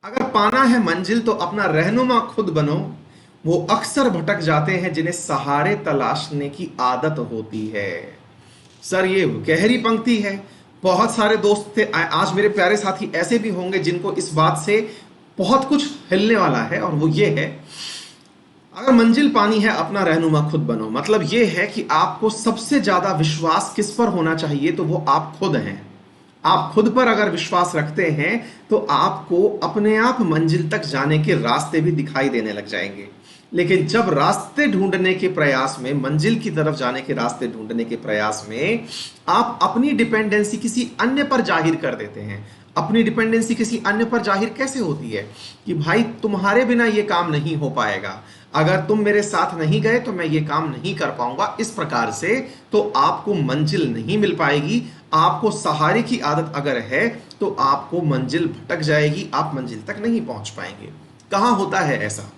अगर पाना है मंजिल तो अपना रहनुमा खुद बनो। वो अक्सर भटक जाते हैं जिन्हें सहारे तलाशने की आदत होती है। सर ये गहरी पंक्ति है। बहुत सारे दोस्त थे, आज मेरे प्यारे साथी ऐसे भी होंगे जिनको इस बात से बहुत कुछ हिलने वाला है, और वो ये है, अगर मंजिल पानी है अपना रहनुमा खुद बनो। मतलब ये है कि आपको सबसे ज्यादा विश्वास किस पर होना चाहिए, तो वो आप खुद हैं। आप खुद पर अगर विश्वास रखते हैं तो आपको अपने आप मंजिल तक जाने के रास्ते भी दिखाई देने लग जाएंगे। लेकिन जब रास्ते ढूंढने के प्रयास में, मंजिल की तरफ जाने के रास्ते ढूंढने के प्रयास में आप अपनी डिपेंडेंसी किसी अन्य पर जाहिर कर देते हैं। अपनी डिपेंडेंसी किसी अन्य पर जाहिर कैसे होती है कि भाई तुम्हारे बिना ये काम नहीं हो पाएगा, अगर तुम मेरे साथ नहीं गए तो मैं ये काम नहीं कर पाऊंगा, इस प्रकार से तो आपको मंजिल नहीं मिल पाएगी। आपको सहारे की आदत अगर है तो आपको मंजिल भटक जाएगी, आप मंजिल तक नहीं पहुंच पाएंगे। कहां होता है ऐसा?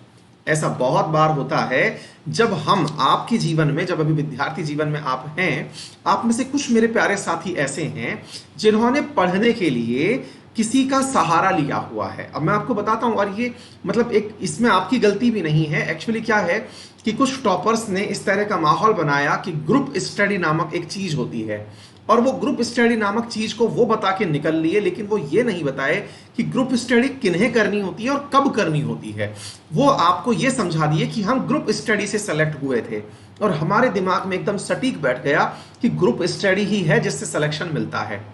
ऐसा बहुत बार होता है जब हम आपके जीवन में, जब अभी विद्यार्थी जीवन में आप हैं, आप में से कुछ मेरे प्यारे साथी ऐसे हैं जिन्होंने पढ़ने के लिए किसी का सहारा लिया हुआ है। अब मैं आपको बताता हूं, और ये मतलब एक इसमें आपकी गलती भी नहीं है। एक्चुअली क्या है कि कुछ टॉपर्स ने इस तरह का माहौल बनाया कि ग्रुप स्टडी नामक एक चीज होती है, और वो ग्रुप स्टडी नामक चीज को वो बता के निकल लिए, लेकिन वो ये नहीं बताए कि ग्रुप स्टडी किन्हें करनी होती है और कब करनी होती है। वो आपको ये समझा दिए कि हम ग्रुप स्टडी से सेलेक्ट हुए थे, और हमारे दिमाग में एकदम सटीक बैठ गया कि ग्रुप स्टडी ही है जिससे सिलेक्शन मिलता है।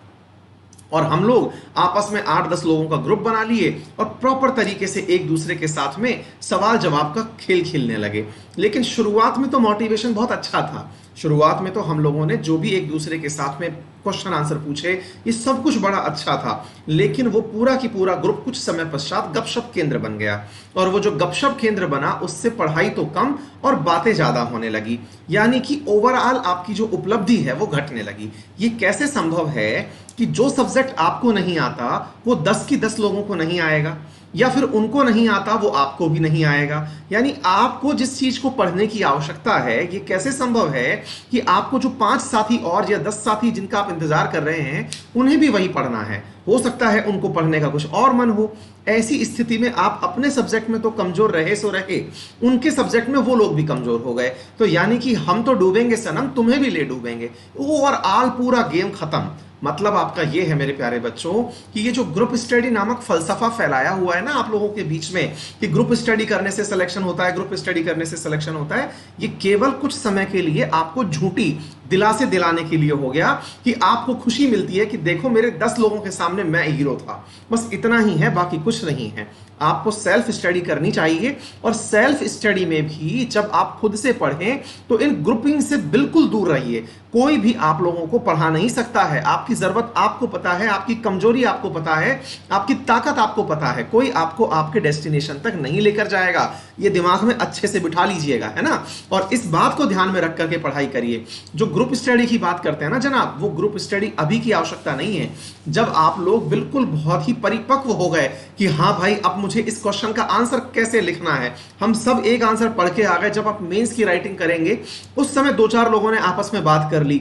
और हम लोग आपस में 8-10 लोगों का ग्रुप बना लिए और प्रॉपर तरीके से एक दूसरे के साथ में सवाल जवाब का खेल खेलने लगे। लेकिन शुरुआत में तो मोटिवेशन बहुत अच्छा था। शुरुआत में तो हम लोगों ने जो भी एक दूसरे के साथ में क्वेश्चन आंसर पूछे, ये सब कुछ बड़ा अच्छा था। लेकिन वो पूरा की पूरा ग्रुप कुछ समय पश्चात गपशप केंद्र बन गया, और वो जो गपशप केंद्र बना उससे पढ़ाई तो कम और बातें ज्यादा होने लगी। यानी कि ओवरऑल आपकी जो उपलब्धि है वो घटने लगी। ये कैसे संभव है कि जो सब्जेक्ट आपको नहीं आता वो 10 की 10 लोगों को नहीं आएगा, या फिर उनको नहीं आता वो आपको भी नहीं आएगा। यानी आपको जिस चीज को पढ़ने की आवश्यकता है, ये कैसे संभव है कि आपको जो 5 साथी और या 10 साथी जिनका आप इंतजार कर रहे हैं उन्हें भी वही पढ़ना है। हो सकता है उनको पढ़ने का कुछ और मन हो। ऐसी स्थिति में आप अपने सब्जेक्ट में तो कमजोर रहे सो रहे, उनके सब्जेक्ट में वो लोग भी कमजोर हो गए। तो यानी कि हम तो डूबेंगे सनम, तुम्हें भी ले डूबेंगे। ओवरऑल पूरा गेम खत्म। मतलब आपका ये है मेरे प्यारे बच्चों कि ये जो ग्रुप स्टडी नामक फलसफा फैलाया हुआ है ना आप लोगों के बीच में कि ग्रुप स्टडी करने से सिलेक्शन होता है, ग्रुप स्टडी करने से सिलेक्शन होता है, ये केवल कुछ समय के लिए आपको झूठी दिलासे दिलाने के लिए हो गया कि आपको खुशी मिलती है कि देखो मेरे 10 लोगों के सामने मैं हीरो था। बस इतना ही है, बाकी कुछ नहीं है। आपको सेल्फ स्टडी करनी चाहिए, और सेल्फ स्टडी में भी जब आप खुद से पढ़ें तो इन ग्रुपिंग से बिल्कुल दूर रहिए। कोई भी आप लोगों को पढ़ा नहीं सकता है। आपकी जरूरत आपको पता है, आपकी कमजोरी आपको पता है, आपकी ताकत आपको पता है। कोई आपको आपके डेस्टिनेशन तक नहीं लेकर जाएगा। ये दिमाग में अच्छे से बिठा लीजिएगा, है ना। और इस बात को ध्यान में रख करके पढ़ाई करिए। जो ग्रुप स्टडी की बात करते हैं ना जनाब, वो ग्रुप स्टडी अभी की आवश्यकता नहीं है। जब आप लोग बिल्कुल बहुत ही परिपक्व हो गए कि हाँ भाई अब मुझे इस क्वेश्चन का आंसर कैसे लिखना है, हम सब एक आंसर पढ़ के आ गए। जब आप मेंस की राइटिंग करेंगे उस समय 2-4 लोगों ने आपस में बात कर ली,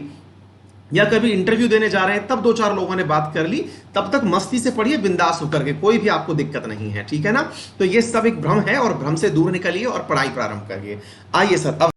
या कभी इंटरव्यू देने जा रहे हैं तब 2-4 लोगों ने बात कर ली, तब तक मस्ती से पढ़िए, बिंदास होकर के, कोई भी आपको दिक्कत नहीं है, ठीक है ना। तो ये सब एक भ्रम है, और भ्रम से दूर निकलिए और पढ़ाई प्रारंभ करिए। आइए सर अब